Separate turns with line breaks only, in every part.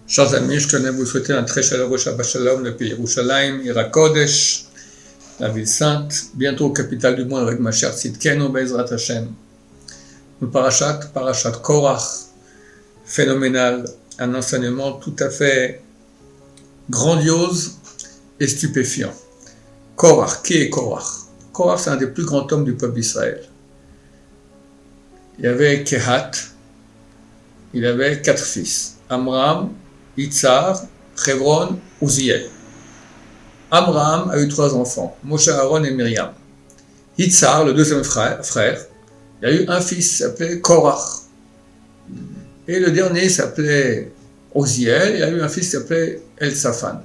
Chers amis, je tenais à vous souhaiter un très chaleureux Shabbat Shalom depuis Yerushalayim, Ira Kodesh, la ville sainte, bientôt capitale du monde avec ma chère Tzidkenu Be'ezrat Hashem. Le parashat Korach, phénoménal, un enseignement tout à fait grandiose et stupéfiant. Korach, qui est Korach? Korach, c'est un des plus grands hommes du peuple d'Israël. Il y avait Kehat, il avait 4 fils, Amram, Itzar, Hebron, Uziel. Amram a eu 3 enfants, Moshe, Aaron et Myriam. Itzar, le deuxième frère, il a eu un fils qui s'appelait Korach. Et le dernier s'appelait Uziel, il a eu un fils qui s'appelait Elsaphan.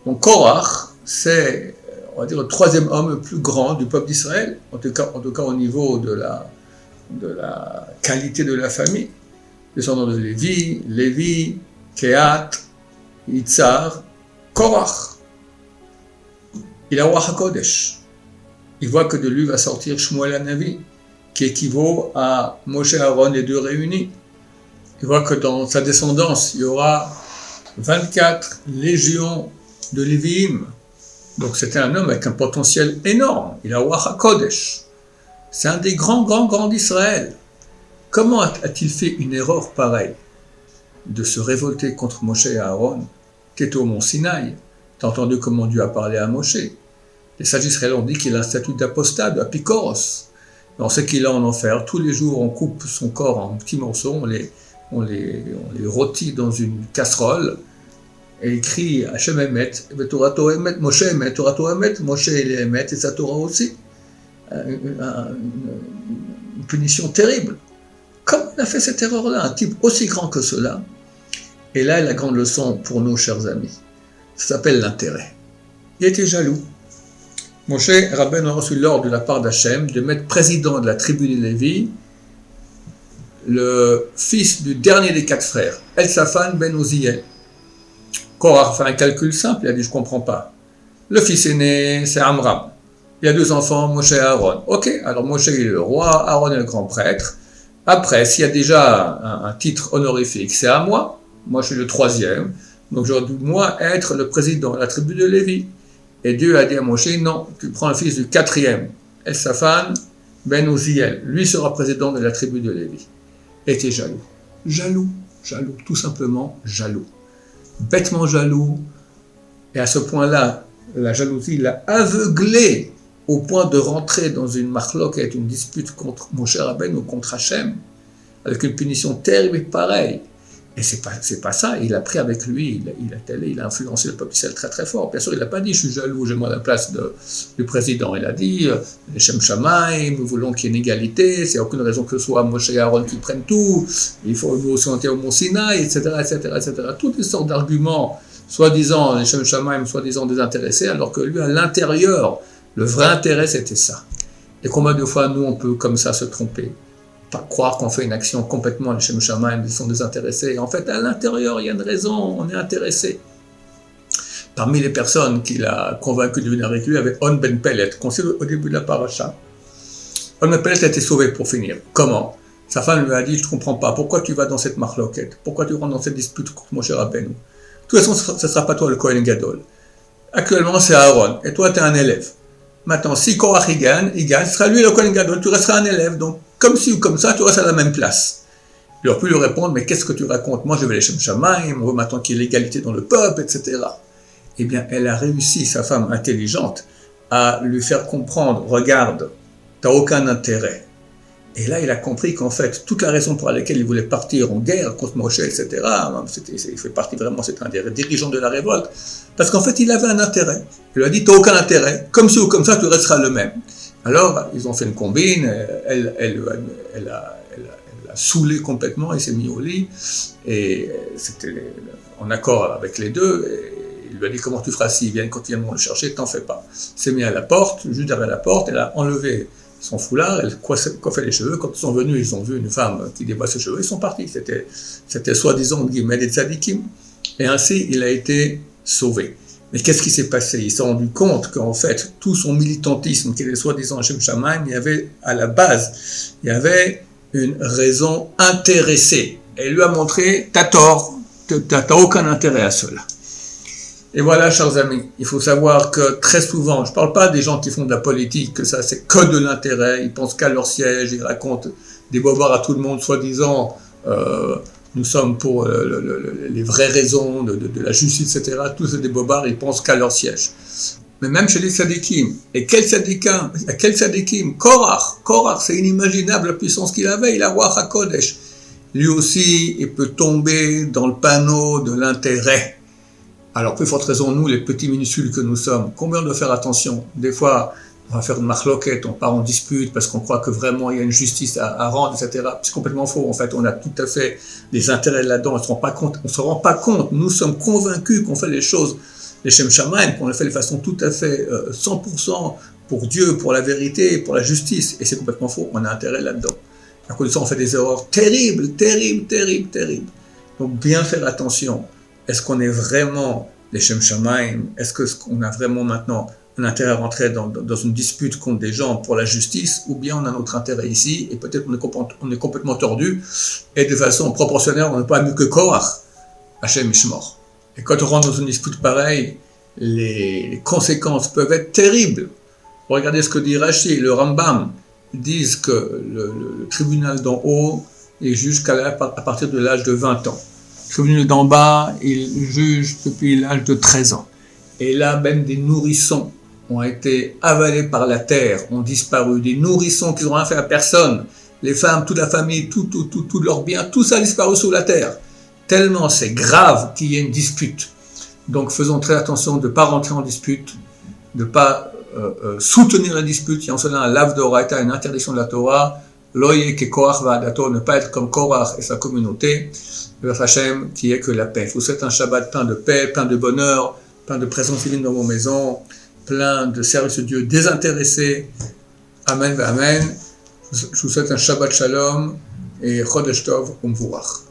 Donc Korach, c'est, on va dire, le 3e homme le plus grand du peuple d'Israël, en tout cas au niveau de la qualité de la famille. Descendant de Lévi, Kehat, Itzar, Korach. Il a Ruach HaKodesh. Il voit que de lui va sortir Shmuel HaNavi, qui équivaut à Moshe et Aaron, les deux réunis. Il voit que dans sa descendance, il y aura 24 légions de Lévi'im. Donc c'était un homme avec un potentiel énorme. Il a Ruach HaKodesh. C'est un des grands d'Israël. Comment a-t-il fait une erreur pareille de se révolter contre Moshe et Aaron? T'étais au mont Sinaï, t'as entendu comment Dieu a parlé à Moshe. Les sages israéliens ont dit qu'il a un statut d'apostat, d'apikoros. On sait qu'il est en enfer. Tous les jours, on coupe son corps en petits morceaux, on les rôtit dans une casserole, et il crie Hachem Emet, Torah Torah Emet, Moshe Emet, Torah Torah Emet, Moshe il est Emet, et sa Torah aussi. Une punition terrible. Comment on a fait cette erreur-là? Un type aussi grand que cela. Et là, la grande leçon pour nous, chers amis. Ça s'appelle l'intérêt. Il était jaloux. Moshe Rabbeinu a reçu l'ordre de la part d'Hachem de mettre président de la tribu de Lévi le fils du dernier des 4 frères, Elsaphan ben Uziel. Korach a fait un calcul simple, il a dit, je ne comprends pas. Le fils aîné, c'est Amram. Il y a 2 enfants, Moshe et Aaron. Ok, alors Moshe est le roi, Aaron est le grand prêtre. Après, s'il y a déjà un titre honorifique, c'est à moi. Moi, je suis le 3e. Donc, j'aurais dû, moi, être le président de la tribu de Lévi. Et Dieu a dit à Moshe, non, tu prends le fils du 4e, Elsaphan ben Uziel. Lui sera président de la tribu de Lévi. Était jaloux. Jaloux, tout simplement jaloux. Bêtement jaloux. Et à ce point-là, la jalousie l'a aveuglé au point de rentrer dans une marloquette, une dispute contre Moshe Rabbeinu ou contre Hachem, avec une punition terrible et pareille. Et c'est pas ça, il a pris avec lui, il a influencé le peuple d'Israël très très fort. Bien sûr, il n'a pas dit, je suis jaloux, j'ai moi la place du président. Il a dit, Shem Shamaim, nous voulons qu'il y ait une égalité, c'est aucune raison que ce soit Moshe et Aaron qui prennent tout, il faut nous aussi monter au mont Sinaï, etc., etc. Toutes les sortes d'arguments, soi-disant les Shem Shamaim, soi-disant désintéressés, alors que lui, à l'intérieur, le vrai intérêt, c'était ça. Et combien de fois, nous, on peut comme ça se tromper? Pas croire qu'on fait une action complètement, les Shem Shamaim, ils sont désintéressés. En fait, à l'intérieur, il y a une raison, on est intéressé. Parmi les personnes qu'il a convaincu de venir avec lui, il y avait On Ben Pellet, qu'on sait au début de la paracha. On Ben Pellet a été sauvé pour finir. Comment? Sa femme lui a dit, je ne comprends pas, pourquoi tu vas dans cette marloquette? Pourquoi tu rentres dans cette dispute contre Moshe Rabbeinu? De toute façon, ce ne sera pas toi le Kohen Gadol. Actuellement, c'est Aaron, et toi, tu es un élève. Maintenant, si Korach il gagne, ce sera lui le Kohen Gadol, tu resteras un élève, donc comme ci ou comme ça, tu restes à la même place. Il aurait pu lui répondre, mais qu'est-ce que tu racontes? Moi, je vais les Shem Shamaim, on veut maintenant qu'il y ait l'égalité dans le peuple, etc. Eh bien, elle a réussi, sa femme intelligente, à lui faire comprendre, regarde, t'as aucun intérêt. Et là, il a compris qu'en fait, toute la raison pour laquelle il voulait partir en guerre contre Moshe, etc., il fait partie vraiment, c'est un des dirigeants de la révolte, parce qu'en fait, il avait un intérêt. Il lui a dit, t'as aucun intérêt, comme ci ou comme ça, tu resteras le même. Alors, ils ont fait une combine, elle a saoulé complètement, il s'est mis au lit, et c'était en accord avec les deux, et il lui a dit, comment tu feras s'ils viennent, quand ils viendront le chercher, t'en fais pas. Il s'est mis à la porte, juste derrière la porte, elle a enlevé son foulard, elle coiffait les cheveux. Quand ils sont venus, ils ont vu une femme qui dévoile ses cheveux, ils sont partis. C'était soi-disant, guillemets, des tzadikim. Et ainsi, il a été sauvé. Mais qu'est-ce qui s'est passé? Il s'est rendu compte qu'en fait, tout son militantisme, qui était soi-disant Shem Shamaim, il y avait à la base, il y avait une raison intéressée. Elle lui a montré, t'as tort, t'as aucun intérêt à cela. Et voilà, chers amis, il faut savoir que très souvent, je ne parle pas des gens qui font de la politique, que ça c'est que de l'intérêt, ils pensent qu'à leur siège, ils racontent des bobards à tout le monde, soi-disant, nous sommes pour les vraies raisons de la justice, etc. Tous c'est des bobards, ils pensent qu'à leur siège. Mais même chez les sadikim, et quel sadikim? Korach, c'est inimaginable la puissance qu'il avait, il a roi HaKodesh. Lui aussi, il peut tomber dans le panneau de l'intérêt. Alors, plus forte raison, nous, les petits minuscules que nous sommes, combien on doit faire attention? Des fois, on va faire une marloquette, on part en dispute parce qu'on croit que vraiment il y a une justice à rendre, etc. C'est complètement faux. En fait, on a tout à fait des intérêts là-dedans. On ne se rend pas compte. Nous sommes convaincus qu'on fait les choses, les Shem Shamayim, qu'on les fait de façon tout à fait 100% pour Dieu, pour la vérité, pour la justice. Et c'est complètement faux. On a intérêt là-dedans. À cause de ça, on fait des erreurs terribles. Donc, bien faire attention. Est-ce qu'on est vraiment des Shem Shamayim? Est-ce qu'on a vraiment maintenant un intérêt à rentrer dans une dispute contre des gens pour la justice, ou bien on a notre intérêt ici, et peut-être on est complètement tordu, et de façon proportionnelle, on n'est pas mieux que Korach, Hachem Ishmor. Et quand on rentre dans une dispute pareille, les conséquences peuvent être terribles. Regardez ce que dit Rashi, le Rambam, disent que le tribunal d'en haut, il juge à partir de l'âge de 20 ans. Le tribunal d'en bas, il juge depuis l'âge de 13 ans. Et là, même des nourrissons ont été avalés par la terre, ont disparu. Des nourrissons qui n'ont rien fait à personne. Les femmes, toute la famille, tout leur bien, tout ça a disparu sous la terre. Tellement c'est grave qu'il y ait une dispute. Donc faisons très attention de ne pas rentrer en dispute, de ne pas soutenir la dispute. Il y a en cela un lave d'oraita, une interdiction de la Torah. Loye ke Korach va'adato, ne pas être comme Korach et sa communauté. Le Hachem qui est que la paix. Je vous souhaite un Shabbat plein de paix, plein de bonheur, plein de présence divine dans vos maisons, plein de services de Dieu désintéressés. Amen, amen. Je vous souhaite un Shabbat Shalom et Chodesh Tov Umvurach.